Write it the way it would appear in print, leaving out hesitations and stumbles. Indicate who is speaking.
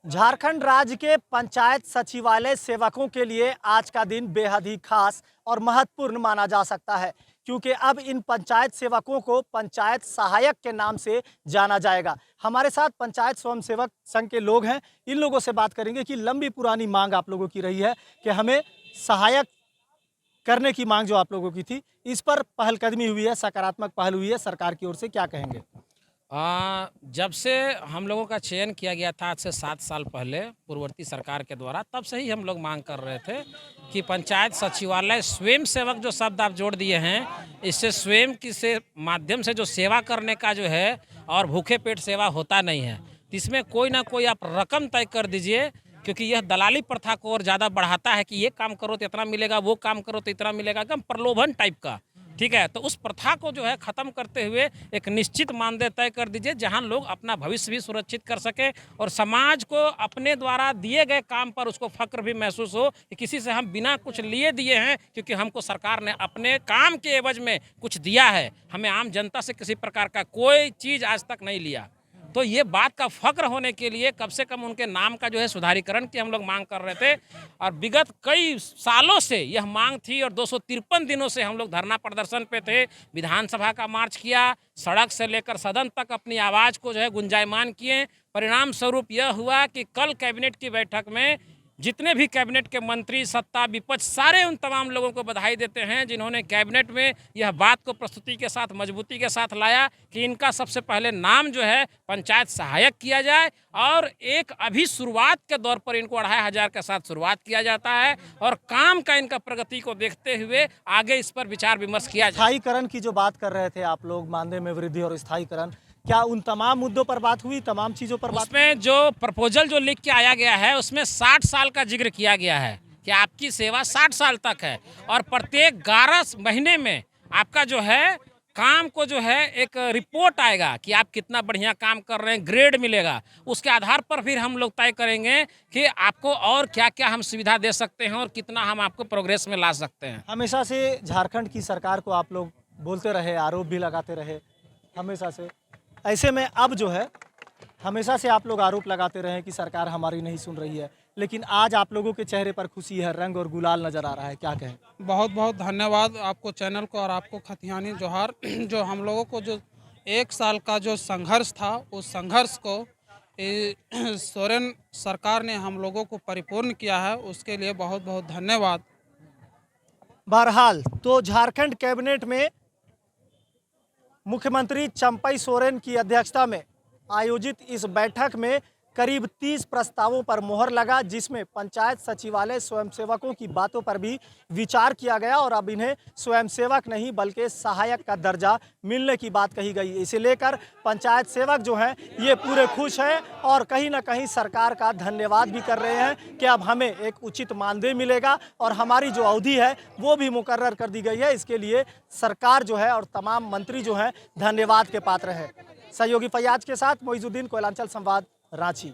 Speaker 1: झारखंड राज्य के पंचायत सचिवालय सेवकों के लिए आज का दिन बेहद ही खास और महत्वपूर्ण माना जा सकता है, क्योंकि अब इन पंचायत सेवकों को पंचायत सहायक के नाम से जाना जाएगा। हमारे साथ पंचायत स्वयंसेवक संघ के लोग हैं। इन लोगों से बात करेंगे कि लंबी पुरानी मांग आप लोगों की रही है कि हमें सहायक करने की मांग जो आप लोगों की थी, इस पर पहलकदमी हुई है, सकारात्मक पहल हुई है सरकार की ओर से, क्या कहेंगे?
Speaker 2: जब से हम लोगों का चयन किया गया था आज से 7 साल पहले पूर्ववर्ती सरकार के द्वारा, तब से ही हम लोग मांग कर रहे थे कि पंचायत सचिवालय स्वयं सेवक जो शब्द आप जोड़ दिए हैं, इससे स्वयं की से माध्यम से जो सेवा करने का जो है और भूखे पेट सेवा होता नहीं है। तो इसमें कोई ना कोई आप रकम तय कर दीजिए, क्योंकि यह दलाली प्रथा को और ज़्यादा बढ़ाता है कि ये काम करो तो इतना मिलेगा, वो काम करो तो इतना मिलेगा, एकदम प्रलोभन टाइप का। ठीक है, तो उस प्रथा को जो है ख़त्म करते हुए एक निश्चित मानदेय तय कर दीजिए, जहां लोग अपना भविष्य भी सुरक्षित कर सके और समाज को अपने द्वारा दिए गए काम पर उसको फक्र भी महसूस हो कि किसी से हम बिना कुछ लिए दिए हैं, क्योंकि हमको सरकार ने अपने काम के एवज में कुछ दिया है। हमें आम जनता से किसी प्रकार का कोई चीज़ आज तक नहीं लिया। तो ये बात का फक्र होने के लिए कम से कम उनके नाम का जो है सुधारीकरण की हम लोग मांग कर रहे थे, और विगत कई सालों से यह मांग थी और 253 दिनों से हम लोग धरना प्रदर्शन पे थे। विधानसभा का मार्च किया, सड़क से लेकर सदन तक अपनी आवाज़ को जो है गुंजायमान किए। परिणाम स्वरूप यह हुआ कि कल कैबिनेट की बैठक में जितने भी कैबिनेट के मंत्री, सत्ता, विपक्ष, सारे उन तमाम लोगों को बधाई देते हैं जिन्होंने कैबिनेट में यह बात को प्रस्तुति के साथ, मजबूती के साथ लाया कि इनका सबसे पहले नाम जो है पंचायत सहायक किया जाए, और एक अभी शुरुआत के दौर पर इनको 2500 के साथ शुरुआत किया जाता है, और काम का इनका प्रगति को देखते हुए आगे इस पर विचार विमर्श किया जाए।
Speaker 1: स्थायीकरण की जो बात कर रहे थे आप लोग, मानदेय में वृद्धि और स्थायीकरण, क्या उन तमाम मुद्दों पर बात हुई, तमाम चीज़ों पर बात?
Speaker 2: उसमें जो प्रपोजल जो लिख के आया गया है उसमें 60 साल का जिक्र किया गया है कि आपकी सेवा 60 साल तक है, और प्रत्येक 11 महीने में आपका जो है काम को जो है एक रिपोर्ट आएगा कि आप कितना बढ़िया काम कर रहे हैं, ग्रेड मिलेगा। उसके आधार पर फिर हम लोग तय करेंगे कि आपको और क्या क्या हम सुविधा दे सकते हैं और कितना हम आपको प्रोग्रेस में ला सकते हैं।
Speaker 1: हमेशा से झारखंड की सरकार को आप लोग बोलते रहे, आरोप भी लगाते रहे हमेशा से। ऐसे में अब जो है, हमेशा से आप लोग आरोप लगाते रहे कि सरकार हमारी नहीं सुन रही है, लेकिन आज आप लोगों के चेहरे पर खुशी है, रंग और गुलाल नजर आ रहा है, क्या कहें?
Speaker 3: बहुत बहुत धन्यवाद आपको, चैनल को, और आपको खतियानी जोहार। जो हम लोगों को जो 1 साल का जो संघर्ष था, उस संघर्ष को सोरेन सरकार ने हम लोगों को परिपूर्ण किया है, उसके लिए बहुत बहुत धन्यवाद।
Speaker 1: बहरहाल तो झारखंड कैबिनेट में मुख्यमंत्री चंपई सोरेन की अध्यक्षता में आयोजित इस बैठक में करीब 30 प्रस्तावों पर मोहर लगा, जिसमें पंचायत सचिवालय स्वयंसेवकों की बातों पर भी विचार किया गया, और अब इन्हें स्वयंसेवक नहीं बल्कि सहायक का दर्जा मिलने की बात कही गई। इसे लेकर पंचायत सेवक जो हैं ये पूरे खुश हैं और कहीं ना कहीं सरकार का धन्यवाद भी कर रहे हैं कि अब हमें एक उचित मानदेय मिलेगा और हमारी जो अवधि है वो भी मुकर्रर कर दी गई है। इसके लिए सरकार जो है और तमाम मंत्री जो हैं धन्यवाद के पात्र हैं। सहयोगी फैयाज के साथ मोइजुद्दीन, कोयलांचल संवाद, रांची।